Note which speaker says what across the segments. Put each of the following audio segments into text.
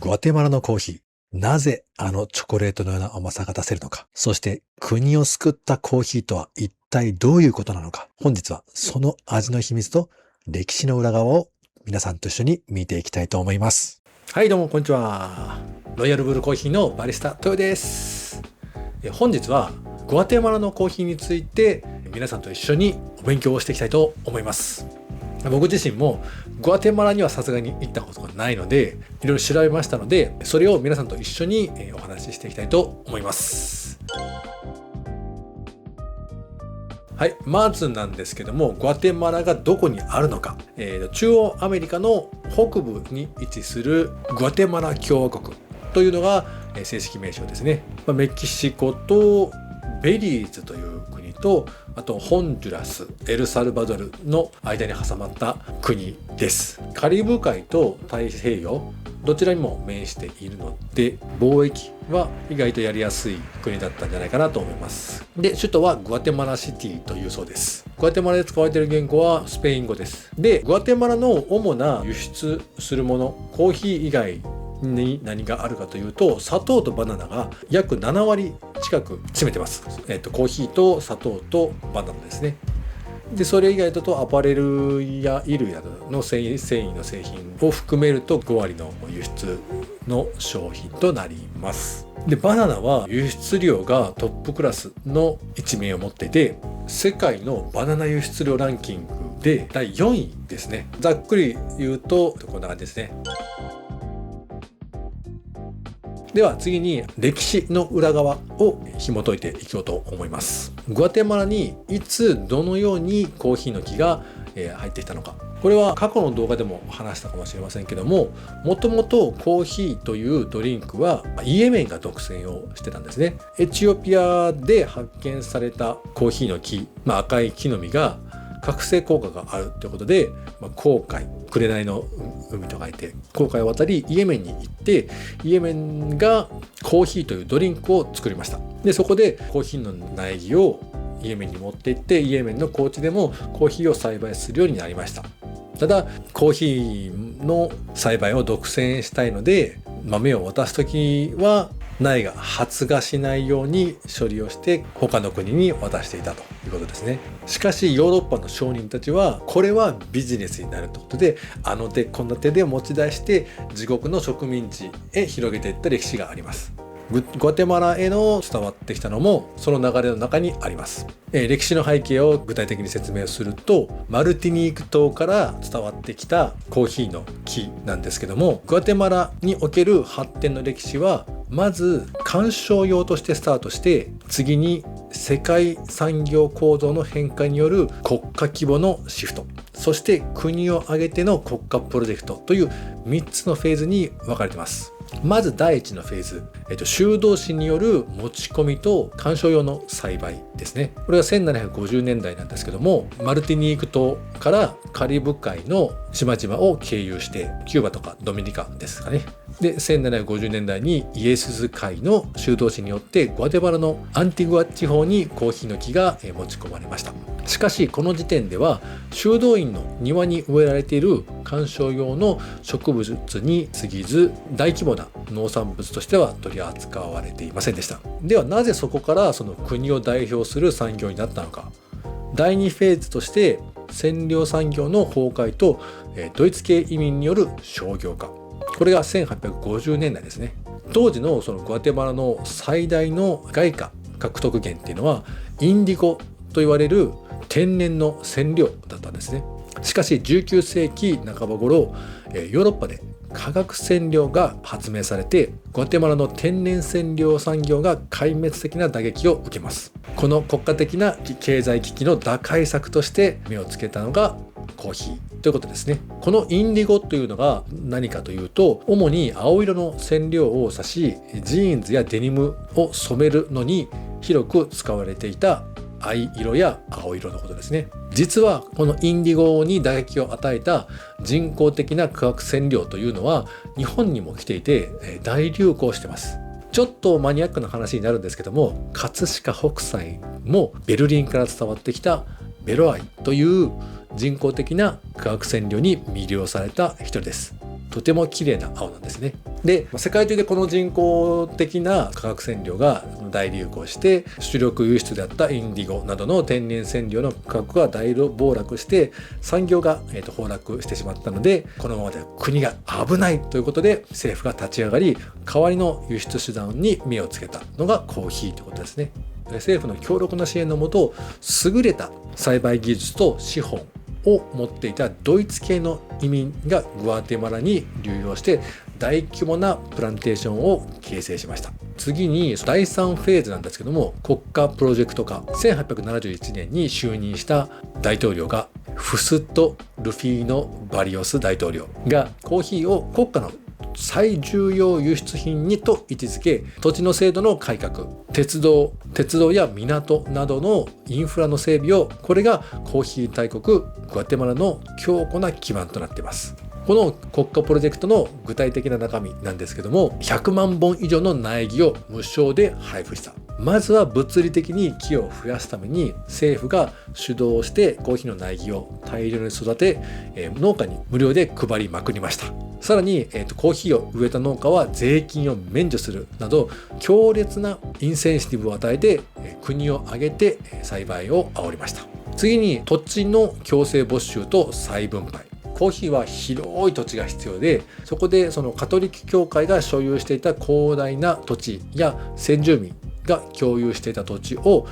Speaker 1: グアテマラのコーヒー。なぜあのチョコレートのような甘さが出せるのか。そして国を救ったコーヒーとは一体どういうことなのか。本日はその味の秘密と歴史の裏側を皆さんと一緒に見ていきたいと思います。はいどうもこんにちは。ロイヤルブルーコーヒーのバリスタ豊です。本日はグアテマラのコーヒーについて皆さんと一緒にお勉強をしていきたいと思います。僕自身もグアテマラにはさすがに行ったことがないのでいろいろ調べましたので、それを皆さんと一緒にお話ししていきたいと思います。はい、まずなんですけども、グアテマラがどこにあるのか、中央アメリカの北部に位置するグアテマラ共和国というのが正式名称ですね。メキシコとベリーズという国と、あとホンジュラス、エルサルバドルの間に挟まった国です。カリブ海と太平洋どちらにも面しているので、貿易は意外とやりやすい国だったんじゃないかなと思います。で、首都はグアテマラシティというそうです。グアテマラで使われている言語はスペイン語です。で、グアテマラの主な輸出するもの、コーヒー以外に何があるかというと、砂糖とバナナが約7割近く占めてます。コーヒーと砂糖とバナナですね。でそれ以外だとアパレルや衣類などの繊維の製品を含めると5割の輸出の商品となります。でバナナは輸出量がトップクラスの一面を持っていて、世界のバナナ輸出量ランキングで第4位ですね。ざっくり言うとこんな感じですね。では次に歴史の裏側を紐解いていこうと思います。グアテマラにいつどのようにコーヒーの木が入ってきたのか。これは過去の動画でも話したかもしれませんけども、もともとコーヒーというドリンクはイエメンが独占をしてたんですね。エチオピアで発見されたコーヒーの木、赤い木の実が覚醒効果があるということで、紅海、紅の海と書いて紅海を渡りイエメンに行って、イエメンがコーヒーというドリンクを作りました。でそこでコーヒーの苗木をイエメンに持って行って、イエメンの高地でもコーヒーを栽培するようになりました。ただコーヒーの栽培を独占したいので、豆を渡すときは苗が発芽しないように処理をして他の国に渡していたということですね。しかしヨーロッパの商人たちはこれはビジネスになるということで、手こんな手で持ち出して自国の植民地へ広げていった歴史があります。グアテマラへの伝わってきたのもその流れの中にあります。歴史の背景を具体的に説明すると、マルティニーク島から伝わってきたコーヒーの木なんですけども、グアテマラにおける発展の歴史はまず観賞用としてスタートして、次に世界産業構造の変化による国家規模のシフト、そして国を挙げての国家プロジェクトという3つのフェーズに分かれています。まず第1のフェーズ、修道士による持ち込みと観賞用の栽培ですね。これが1750年代なんですけども、マルティニーク島からカリブ海の島々を経由してキューバとかドミニカですかね。で1750年代にイエスズ海の修道士によってグアテマラのアンティグア地方にコーヒーの木が持ち込まれました。しかしこの時点では修道院の庭に植えられている観賞用の植物に過ぎず、大規模な農産物としては取り扱われていませんでした。ではなぜそこからその国を代表する産業になったのか。第2フェーズとして占領産業の崩壊とドイツ系移民による商業化、これが1850年代ですね。当時のそのグアテマラの最大の外貨獲得源っていうのはインディゴと言われる天然の染料だったんですね。しかし19世紀半ば頃、ヨーロッパで化学染料が発明されて、グアテマラの天然染料産業が壊滅的な打撃を受けます。この国家的な経済危機の打開策として目をつけたのがコーヒーということですね。このインディゴというのが何かというと、主に青色の染料を指し、ジーンズやデニムを染めるのに広く使われていた藍色や青色のことですね。実はこのインディゴに打撃を与えた人工的な化学染料というのは日本にも来ていて大流行してます。ちょっとマニアックな話になるんですけども、葛飾北斎もベルリンから伝わってきたベロ藍という人工的な化学染料に魅了された一人です。とても綺麗な青なんですね。で世界中でこの人工的な化学染料が大流行して、主力輸出であったインディゴなどの天然染料の価格が大暴落して産業が崩落してしまったので、このままでは国が危ないということで政府が立ち上がり、代わりの輸出手段に目をつけたのがコーヒーということですね。政府の強力な支援のもと、優れた栽培技術と資本を持っていたドイツ系の移民がグアテマラに流用して大規模なプランテーションを形成しました。次に第3フェーズなんですけども、国家プロジェクト化。1871年に就任した大統領がフスト・ルフィーノ・バリオス大統領がコーヒーを国家の最重要輸出品にと位置づけ、土地の制度の改革、鉄道や港などのインフラの整備を、これがコーヒー大国グアテマラの強固な基盤となっています。この国家プロジェクトの具体的な中身なんですけども、100万本以上の苗木を無償で配布した。まずは物理的に木を増やすために政府が主導してコーヒーの苗木を大量に育て、農家に無料で配りまくりました。さらに、コーヒーを植えた農家は税金を免除するなど強烈なインセンシティブを与えて、国を挙げて栽培を煽りました。次に土地の強制没収と再分配。コーヒーは広い土地が必要で、そこでそのカトリック教会が所有していた広大な土地や先住民が共有していた土地を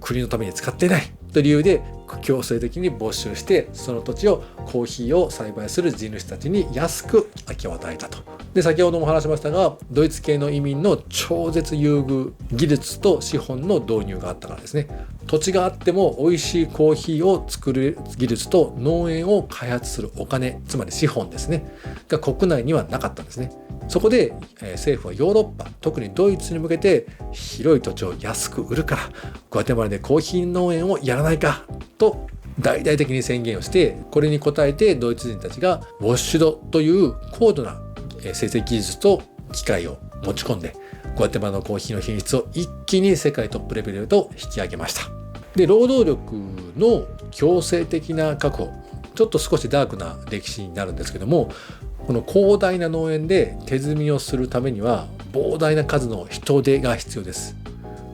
Speaker 1: 国のために使っていないという理由で強制的に没収して、その土地をコーヒーを栽培する地主たちに安く空きを与えたと。で、先ほども話しましたが、ドイツ系の移民の超絶優遇技術と資本の導入があったからですね。土地があっても美味しいコーヒーを作る技術と農園を開発するお金、つまり資本ですね、が国内にはなかったんですね。そこで、政府はヨーロッパ、特にドイツに向けて広い土地を安く売るから、グアテマラでコーヒー農園をやらないかと大々的に宣言をして、これに応えてドイツ人たちがウォッシュドという高度な精製技術と機械を持ち込んで、グアテマラのコーヒーの品質を一気に世界トップレベルへと引き上げました。で、労働力の強制的な確保、ちょっと少しダークな歴史になるんですけども、この広大な農園で手摘みをするためには膨大な数の人手が必要です。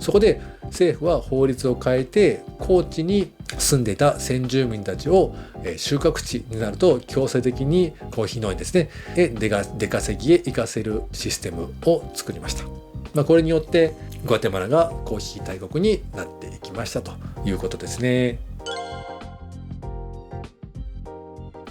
Speaker 1: そこで政府は法律を変えて、高地に住んでいた先住民たちを収穫地になると強制的にコーヒー農園ですね、出稼ぎへ行かせるシステムを作りました。これによってグアテマラがコーヒー大国になっていきましたということですね。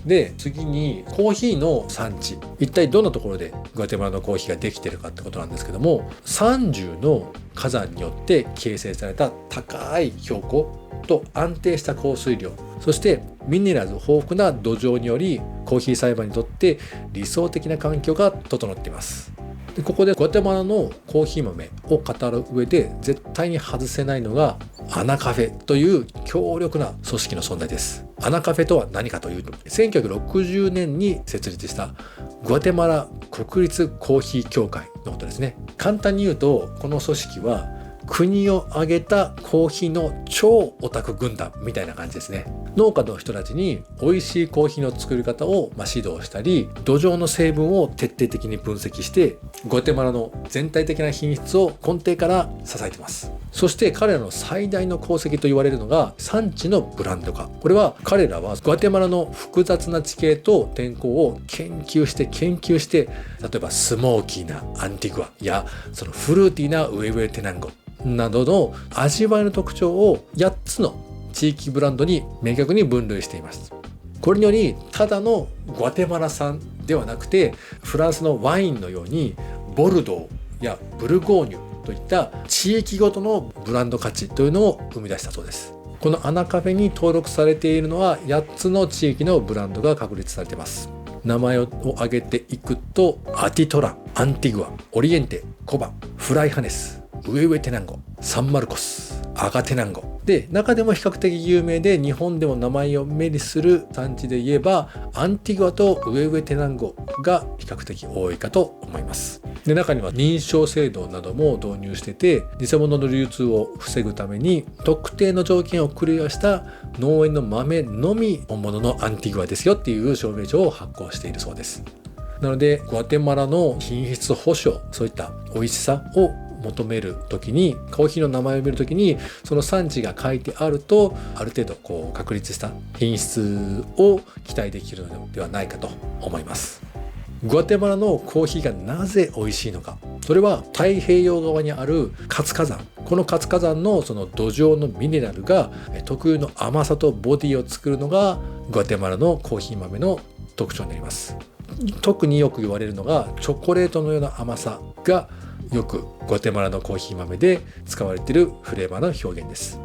Speaker 1: で、次にコーヒーの産地、一体どんなところでグアテマラのコーヒーができているかってことなんですけども、30の火山によって形成された高い標高と安定した降水量、そしてミネラル豊富な土壌によりコーヒー栽培にとって理想的な環境が整っています。で、ここでグアテマラのコーヒー豆を語る上で絶対に外せないのがアナカフェという強力な組織の存在です。アナカフェとは何かというと、1960年に設立したグアテマラ国立コーヒー協会のことですね。簡単に言うと、この組織は国を挙げたコーヒーの超オタク軍団みたいな感じですね。農家の人たちに美味しいコーヒーの作り方を指導したり、土壌の成分を徹底的に分析して、グアテマラの全体的な品質を根底から支えています。そして彼らの最大の功績と言われるのが産地のブランド化。これは彼らはグアテマラの複雑な地形と天候を研究して、例えばスモーキーなアンティグアやそのフルーティーなウェウェテナンゴなどの味わいの特徴を8つの地域ブランドに明確に分類しています。これにより、ただのグアテマラ産ではなくて、フランスのワインのようにボルドーやブルゴーニュといった地域ごとのブランド価値というのを生み出したそうです。このアナカフェに登録されているのは8つの地域のブランドが確立されています。名前を挙げていくと、アティトラ、アンティグア、オリエンテ、コバ、フライハネス、ウェウェテナンゴ、サンマルコス、アガテナンゴで、中でも比較的有名で日本でも名前を目にする産地で言えばアンティグアとウェウェテナンゴが比較的多いかと思います。で、中には認証制度なども導入してて、偽物の流通を防ぐために特定の条件をクリアした農園の豆のみ本物のアンティグアですよっていう証明書を発行しているそうです。なのでグアテマラの品質保証、そういった美味しさを求めるときに、コーヒーの名前を見るときにその産地が書いてあると、ある程度確立した品質を期待できるのではないかと思います。グアテマラのコーヒーがなぜ美味しいのか、それは太平洋側にある活火山、この活火山のその土壌のミネラルが特有の甘さとボディを作るのがグアテマラのコーヒー豆の特徴になります。特によく言われるのがチョコレートのような甘さがよくグアテマラのコーヒー豆で使われているフレーバーの表現です。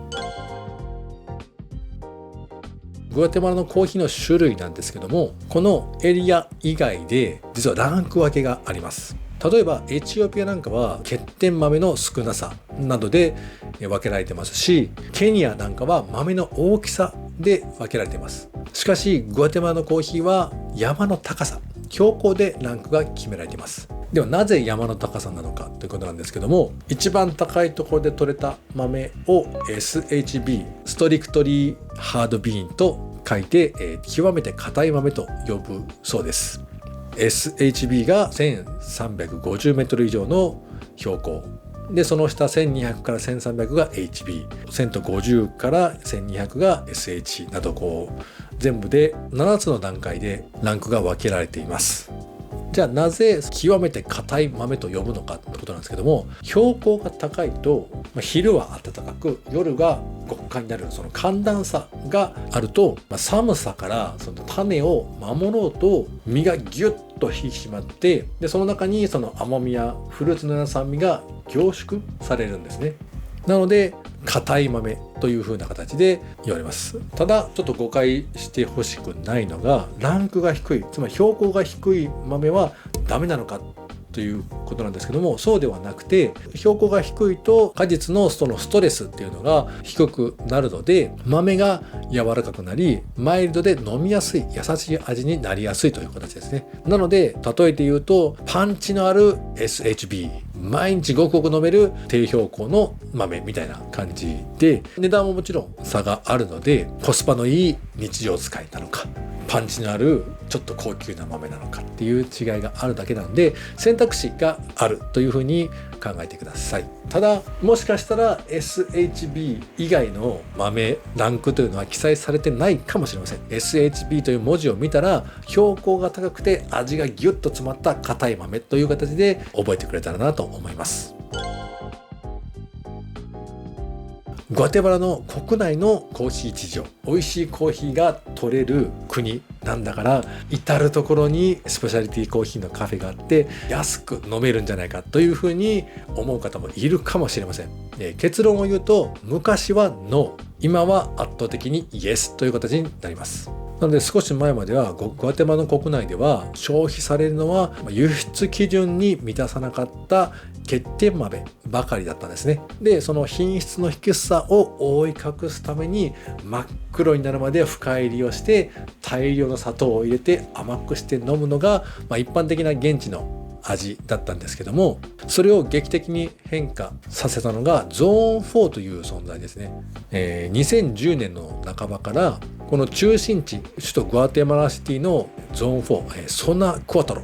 Speaker 1: グアテマラのコーヒーの種類なんですけども、このエリア以外で実はランク分けがあります。例えばエチオピアなんかは欠点豆の少なさなどで分けられてますし、ケニアなんかは豆の大きさで分けられています。しかしグアテマラのコーヒーは山の高さ、標高でランクが決められています。ではなぜ山の高さなのかということなんですけども、一番高いところで採れた豆を SHB ストリクトリーハードビーンと書いて、極めて硬い豆と呼ぶそうです。 SHB が1350メートル以上の標高で、その下1200から1300が HB、 1050から1200が SH など全部で7つの段階でランクが分けられています。じゃあなぜ極めて硬い豆と呼ぶのかってことなんですけども、標高が高いと昼は暖かく夜が極寒になる、その寒暖差があると、寒さからその種を守ろうと実がギュッと引き締まって、でその中にその甘みやフルーツのような酸味が凝縮されるんですね。なので硬い豆という風な形で言われます。ただちょっと誤解してほしくないのが、ランクが低い、つまり標高が低い豆はダメなのかということなんですけども、そうではなくて、標高が低いと果実のそのストレスっていうのが低くなるので、豆が柔らかくなりマイルドで飲みやすい優しい味になりやすいという形ですね。なので例えて言うと、パンチのある SHB、 毎日ごくごく飲める低標高の豆みたいな感じで、値段ももちろん差があるので、コスパのいい日常使いなのか、パンチのあるちょっと高級な豆なのかっていう違いがあるだけなので、選択肢があるというふうに考えてください。ただもしかしたら SHB 以外の豆ランクというのは記載されてないかもしれません。 SHB という文字を見たら標高が高くて味がギュッと詰まった硬い豆という形で覚えてくれたらなと思います。グアテマラの国内のコーヒー事情、美味しいコーヒーが取れる国なんだから、至る所にスペシャリティコーヒーのカフェがあって安く飲めるんじゃないかというふうに思う方もいるかもしれません。結論を言うと、昔はノー、今は圧倒的にイエスという形になります。なので少し前まではグアテマラの国内では消費されるのは輸出基準に満たさなかった欠点豆ばかりだったんですね。でその品質の低さを覆い隠すために真っ黒になるまで深入りをして大量の砂糖を入れて甘くして飲むのが、一般的な現地の味だったんですけども、それを劇的に変化させたのがゾーン4という存在ですね。2010年の半ばからこの中心地、首都グアテマラシティのゾーン4、ソナクアトロ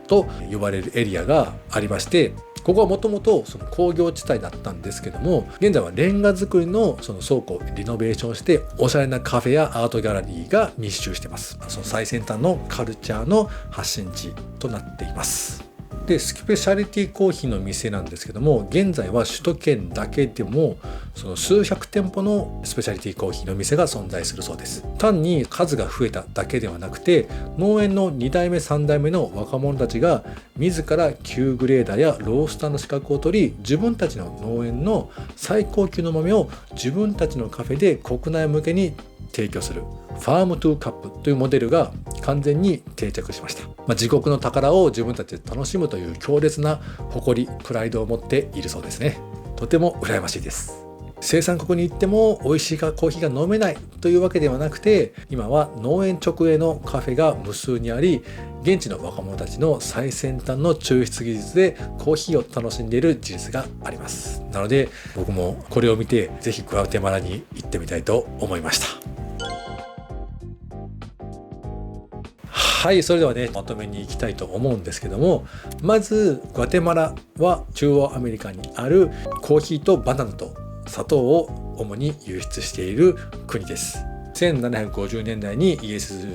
Speaker 1: と呼ばれるエリアがありまして、ここはもともとその工業地帯だったんですけども、現在はレンガ造りのその倉庫をリノベーションしておしゃれなカフェやアートギャラリーが密集しています。その最先端のカルチャーの発信地となっています。でスペシャリティコーヒーの店なんですけども、現在は首都圏だけでもその数百店舗のスペシャリティコーヒーの店が存在するそうです。単に数が増えただけではなくて、農園の2代目3代目の若者たちが自ら級グレーダーやロースターの資格を取り、自分たちの農園の最高級の豆を自分たちのカフェで国内向けに提供するファームトゥーカップというモデルが完全に定着しました。自国の宝を自分たちで楽しむという強烈な誇りプライドを持っているそうですね。とても羨ましいです。生産国に行っても美味しいコーヒーが飲めないというわけではなくて、今は農園直営のカフェが無数にあり、現地の若者たちの最先端の抽出技術でコーヒーを楽しんでいる事実があります。なので僕もこれを見てぜひグアテマラに行ってみたいと思いました。はい、それではね、まとめに行きたいと思うんですけども、まずグアテマラは中央アメリカにあるコーヒーとバナナと砂糖を主に輸出している国です。1750年代にイギリス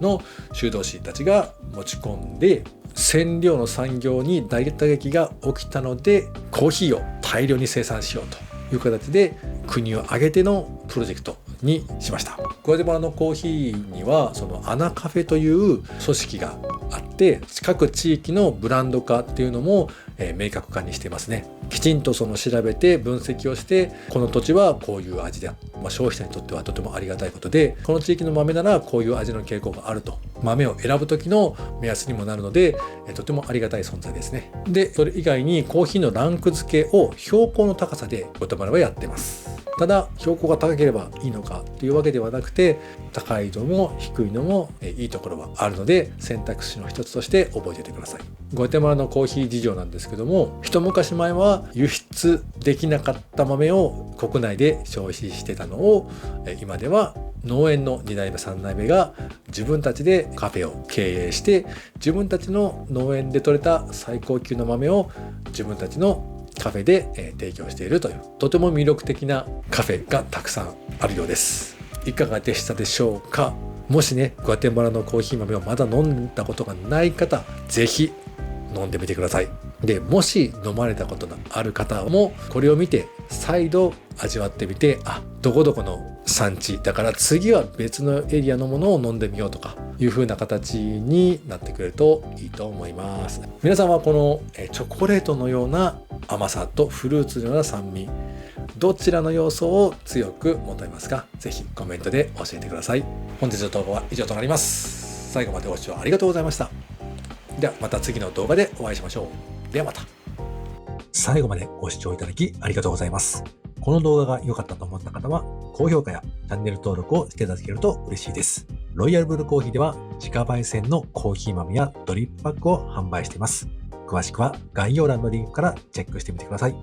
Speaker 1: の修道士たちが持ち込んで、染料の産業に大打撃が起きたので、コーヒーを大量に生産しようという形で国を挙げてのプロジェクトにしました。グアテマラのコーヒーにはそのアナカフェという組織があって、各地域のブランド化っていうのも明確化にしていますね。きちんとその調べて分析をして、この土地はこういう味だ、消費者にとってはとてもありがたいことで、この地域の豆ならこういう味の傾向があると、豆を選ぶ時の目安にもなるので、とてもありがたい存在ですね。で、それ以外にコーヒーのランク付けを標高の高さでグアテマラはやっています。ただ標高が高ければいいのかというわけではなくて、高いのも低いのもいいところはあるので、選択肢の一つとして覚えておいてください。グアテマラのコーヒー事情なんですけども、一昔前は輸出できなかった豆を国内で消費してたのを、今では農園の2代目3代目が自分たちでカフェを経営して、自分たちの農園で採れた最高級の豆を自分たちのカフェで提供しているという、とても魅力的なカフェがたくさんあるようです。いかがでしたでしょうか。もしね、グアテマラのコーヒー豆をまだ飲んだことがない方、ぜひ飲んでみてください。で、もし飲まれたことのある方もこれを見て再度味わってみて、どこどこの産地だから次は別のエリアのものを飲んでみようとかいう風な形になってくれるといいと思います。皆さんはこのチョコレートのような甘さとフルーツのような酸味、どちらの要素を強く求めますか？ぜひコメントで教えてください。本日の動画は以上となります。最後までご視聴ありがとうございました。ではまた次の動画でお会いしましょう。ではまた。最後までご視聴いただきありがとうございます。この動画が良かったと思った方は、高評価やチャンネル登録をしていただけると嬉しいです。ロイヤルブルーコーヒーでは自家焙煎のコーヒー豆やドリップパックを販売しています。詳しくは概要欄のリンクからチェックしてみてください。